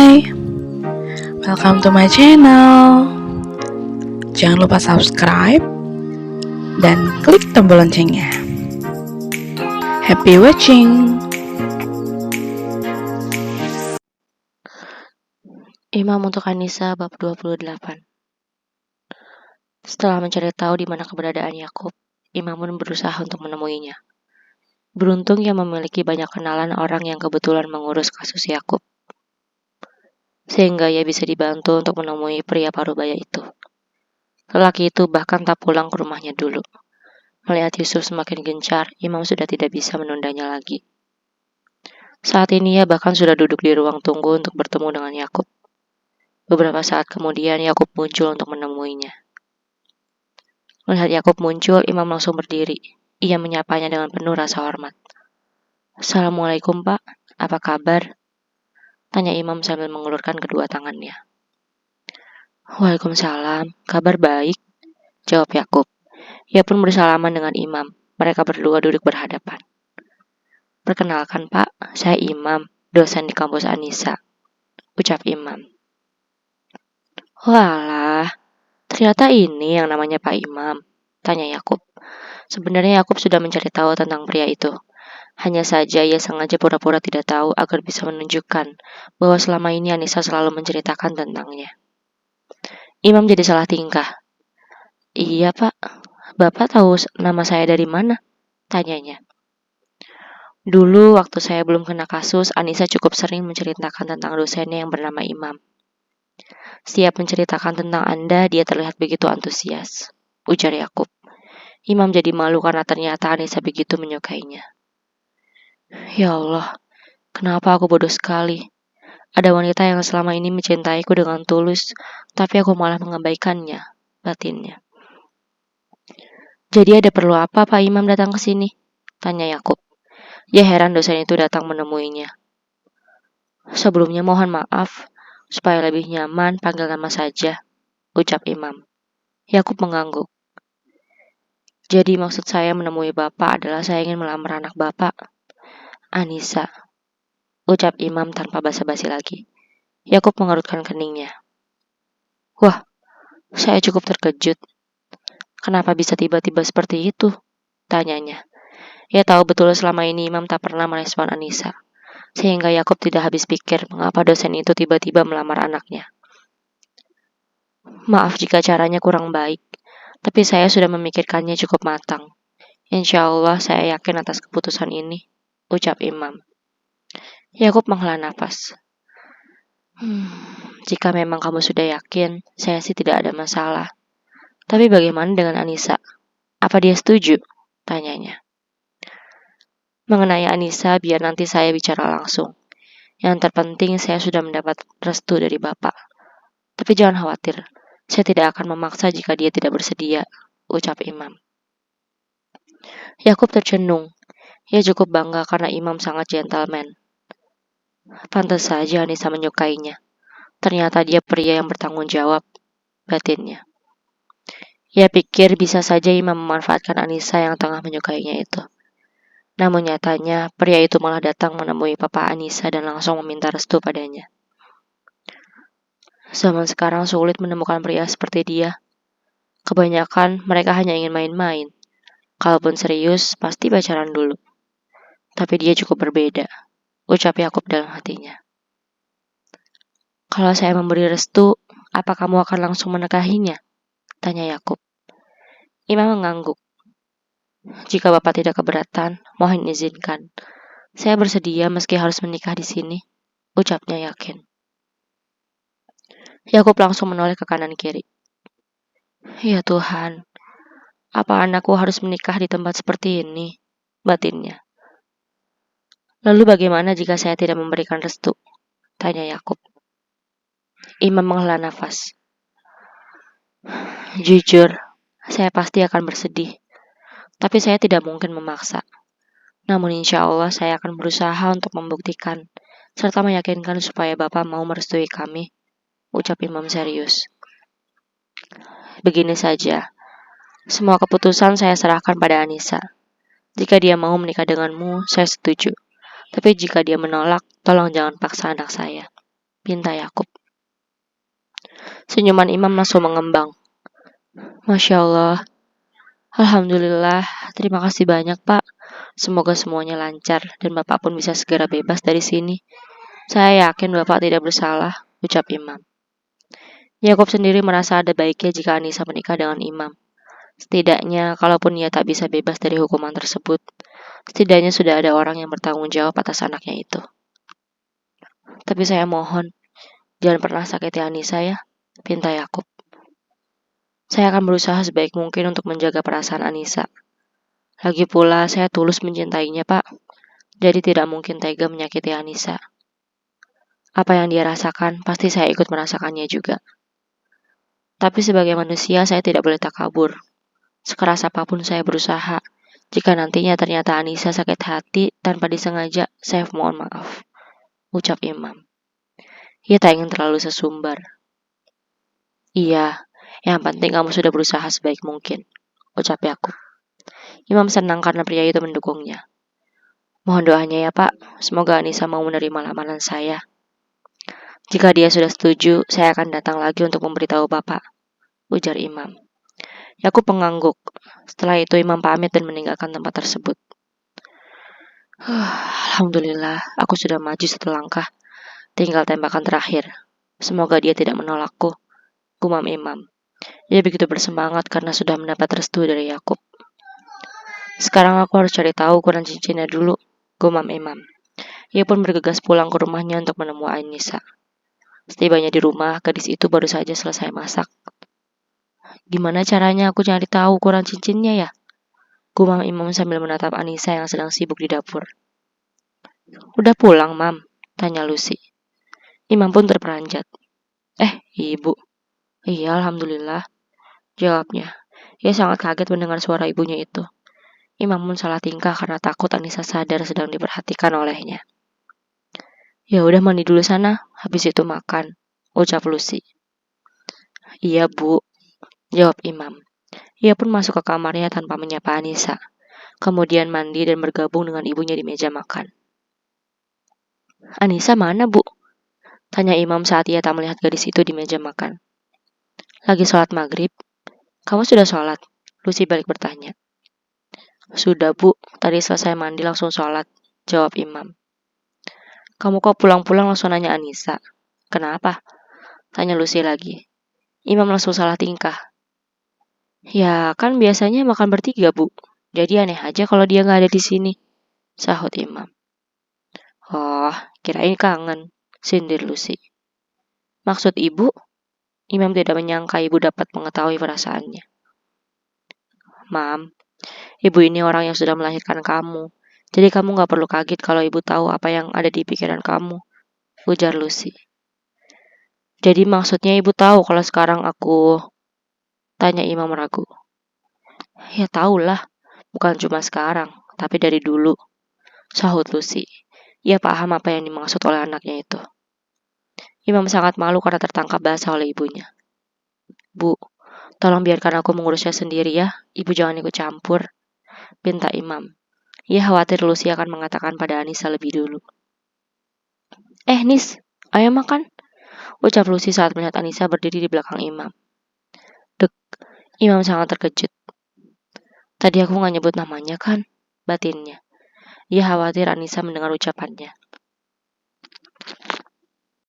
Hai, welcome to my channel. Jangan lupa subscribe dan klik tombol loncengnya. Happy watching. Imam untuk Anisa bab 28. Setelah mencari tahu di mana keberadaan Yakub, Imam pun berusaha untuk menemuinya. Beruntung ia memiliki banyak kenalan orang yang kebetulan mengurus kasus Yakub, sehingga ia bisa dibantu untuk menemui pria parubaya itu. Lelaki itu bahkan tak pulang ke rumahnya dulu. Melihat Yusuf semakin gencar, Imam sudah tidak bisa menundanya lagi. Saat ini ia bahkan sudah duduk di ruang tunggu untuk bertemu dengan Yakub. Beberapa saat kemudian Yakub muncul untuk menemuinya. Melihat Yakub muncul, Imam langsung berdiri. Ia menyapanya dengan penuh rasa hormat. "Assalamualaikum, Pak. Apa kabar?" tanya Imam sambil mengulurkan kedua tangannya. "Waalaikumsalam. Kabar baik," jawab Yakub. Ia pun bersalaman dengan Imam. Mereka berdua duduk berhadapan. "Perkenalkan, Pak. Saya Imam, dosen di kampus Anisa," ucap Imam. "Walah, ternyata ini yang namanya Pak Imam," tanya Yakub. Sebenarnya Yakub sudah mencari tahu tentang pria itu. Hanya saja ia sengaja pura-pura tidak tahu agar bisa menunjukkan bahwa selama ini Anissa selalu menceritakan tentangnya. Imam jadi salah tingkah. "Iya, Pak. Bapak tahu nama saya dari mana?" tanyanya. "Dulu waktu saya belum kena kasus, Anissa cukup sering menceritakan tentang dosennya yang bernama Imam. Setiap menceritakan tentang Anda, dia terlihat begitu antusias," ujar Yakub. Imam jadi malu karena ternyata Anissa begitu menyukainya. "Ya Allah, kenapa aku bodoh sekali? Ada wanita yang selama ini mencintaiku dengan tulus, tapi aku malah mengabaikannya," batinnya. "Jadi ada perlu apa Pak Imam datang ke sini?" tanya Yakub. Dia heran dosen itu datang menemuinya. "Sebelumnya mohon maaf, supaya lebih nyaman panggil nama saja," ucap Imam. Yakub mengangguk. "Jadi maksud saya menemui Bapak adalah saya ingin melamar anak Bapak, Anissa," ucap Imam tanpa basa-basi lagi. Yakub mengerutkan keningnya. "Wah, saya cukup terkejut. Kenapa bisa tiba-tiba seperti itu?" tanyanya. Ia tahu betul selama ini Imam tak pernah merespon Anissa, sehingga Yakub tidak habis pikir mengapa dosen itu tiba-tiba melamar anaknya. "Maaf jika caranya kurang baik, tapi saya sudah memikirkannya cukup matang. Insya Allah saya yakin atas keputusan ini," ucap Imam. Yakub menghela nafas. Jika memang kamu sudah yakin, saya sih tidak ada masalah. Tapi bagaimana dengan Anissa? Apa dia setuju?" tanyanya. "Mengenai Anissa, biar nanti saya bicara langsung. Yang terpenting saya sudah mendapat restu dari Bapak. Tapi jangan khawatir, saya tidak akan memaksa jika dia tidak bersedia," ucap Imam. Yakub tercenung. Ia cukup bangga karena Imam sangat gentleman. Pantas saja Anissa menyukainya. Ternyata dia pria yang bertanggung jawab, batinnya. Ia pikir bisa saja Imam memanfaatkan Anissa yang tengah menyukainya itu. Namun nyatanya, pria itu malah datang menemui Papa Anissa dan langsung meminta restu padanya. Zaman sekarang sulit menemukan pria seperti dia. Kebanyakan mereka hanya ingin main-main. Kalaupun serius, pasti pacaran dulu. Tapi dia cukup berbeda, ucap Yakub dalam hatinya. "Kalau saya memberi restu, apa kamu akan langsung menikahinya?" tanya Yakub. Imam mengangguk. "Jika Bapak tidak keberatan, mohon izinkan. Saya bersedia meski harus menikah di sini," ucapnya yakin. Yakub langsung menoleh ke kanan kiri. "Ya Tuhan, apa anakku harus menikah di tempat seperti ini?" batinnya. "Lalu bagaimana jika saya tidak memberikan restu?" tanya Yakub. Imam menghela nafas. "Jujur, saya pasti akan bersedih. Tapi saya tidak mungkin memaksa. Namun insya Allah saya akan berusaha untuk membuktikan serta meyakinkan supaya Bapak mau merestui kami," ucap Imam serius. "Begini saja, semua keputusan saya serahkan pada Anissa. Jika dia mau menikah denganmu, saya setuju. Tapi jika dia menolak, tolong jangan paksa anak saya." pinta Yakub. Senyuman Imam langsung mengembang. Masya Allah, Alhamdulillah, terima kasih banyak Pak. Semoga semuanya lancar dan Bapak pun bisa segera bebas dari sini. Saya yakin Bapak tidak bersalah, ucap Imam. Yakub sendiri merasa ada baiknya jika Anissa menikah dengan Imam. Setidaknya, kalaupun ia tak bisa bebas dari hukuman tersebut, setidaknya sudah ada orang yang bertanggung jawab atas anaknya itu. Tapi saya mohon, jangan pernah sakiti Anissa ya, pinta Yakub. Saya akan berusaha sebaik mungkin untuk menjaga perasaan Anissa. Lagi pula, saya tulus mencintainya, Pak. Jadi tidak mungkin tega menyakiti Anissa. Apa yang dia rasakan, pasti saya ikut merasakannya juga. Tapi sebagai manusia, saya tidak boleh takabur. Sekeras apapun saya berusaha. Jika nantinya ternyata Anissa sakit hati tanpa disengaja, saya mohon maaf, ucap Imam. Ia tak ingin terlalu sesumbar. Iya, yang penting kamu sudah berusaha sebaik mungkin, ucap Yakub. Imam senang karena pria itu mendukungnya. Mohon doanya ya Pak, semoga Anissa mau menerima lamaran saya. Jika dia sudah setuju, saya akan datang lagi untuk memberitahu Bapak, ujar Imam. Yakub mengangguk. Setelah itu Imam pamit dan meninggalkan tempat tersebut. Alhamdulillah, aku sudah maju satu langkah. Tinggal tembakan terakhir. Semoga dia tidak menolakku, gumam Imam. Ia begitu bersemangat karena sudah mendapat restu dari Yakub. Sekarang aku harus cari tahu ukuran cincinnya dulu, gumam Imam. Ia pun bergegas pulang ke rumahnya untuk menemui Anissa. Setibanya di rumah, gadis itu baru saja selesai masak. Gimana caranya aku cari tahu ukuran cincinnya ya? Gumam Imam sambil menatap Anissa yang sedang sibuk di dapur. Udah pulang, Mam? Tanya Lucy. Imam pun terperanjat. Ibu. Iya, Alhamdulillah, jawabnya. Ia sangat kaget mendengar suara ibunya itu. Imam pun salah tingkah karena takut Anissa sadar sedang diperhatikan olehnya. Ya udah mandi dulu sana, habis itu makan, ucap Lucy. Iya, Bu, jawab Imam. Ia pun masuk ke kamarnya tanpa menyapa Anissa. Kemudian mandi dan bergabung dengan ibunya di meja makan. Anissa mana, Bu? Tanya Imam saat ia tak melihat gadis itu di meja makan. Lagi sholat maghrib. Kamu sudah sholat? Lucy balik bertanya. Sudah, Bu. Tadi selesai mandi langsung sholat, jawab Imam. Kamu kok pulang-pulang langsung nanya Anissa? Kenapa? Tanya Lucy lagi. Imam langsung salah tingkah. Ya, kan biasanya makan bertiga, Bu. Jadi aneh aja kalau dia nggak ada di sini, sahut Imam. Oh, kirain kangen, sindir Lucy. Maksud ibu? Imam tidak menyangka ibu dapat mengetahui perasaannya. Mam, ibu ini orang yang sudah melahirkan kamu. Jadi kamu gak perlu kaget kalau ibu tahu apa yang ada di pikiran kamu, ujar Lucy. Jadi maksudnya ibu tahu kalau sekarang aku... Tanya Imam ragu. Ya tahulah, bukan cuma sekarang, tapi dari dulu, sahut Lucy. Ia paham apa yang dimaksud oleh anaknya itu. Imam sangat malu karena tertangkap basah oleh ibunya. Bu, tolong biarkan aku mengurusnya sendiri ya, ibu jangan ikut campur, pinta Imam. Ia khawatir Lucy akan mengatakan pada Anissa lebih dulu. Nis, ayo makan, ucap Lucy saat melihat Anissa berdiri di belakang Imam. Dek, Imam sangat terkejut. Tadi aku gak nyebut namanya kan, batinnya. Ia khawatir Anissa mendengar ucapannya.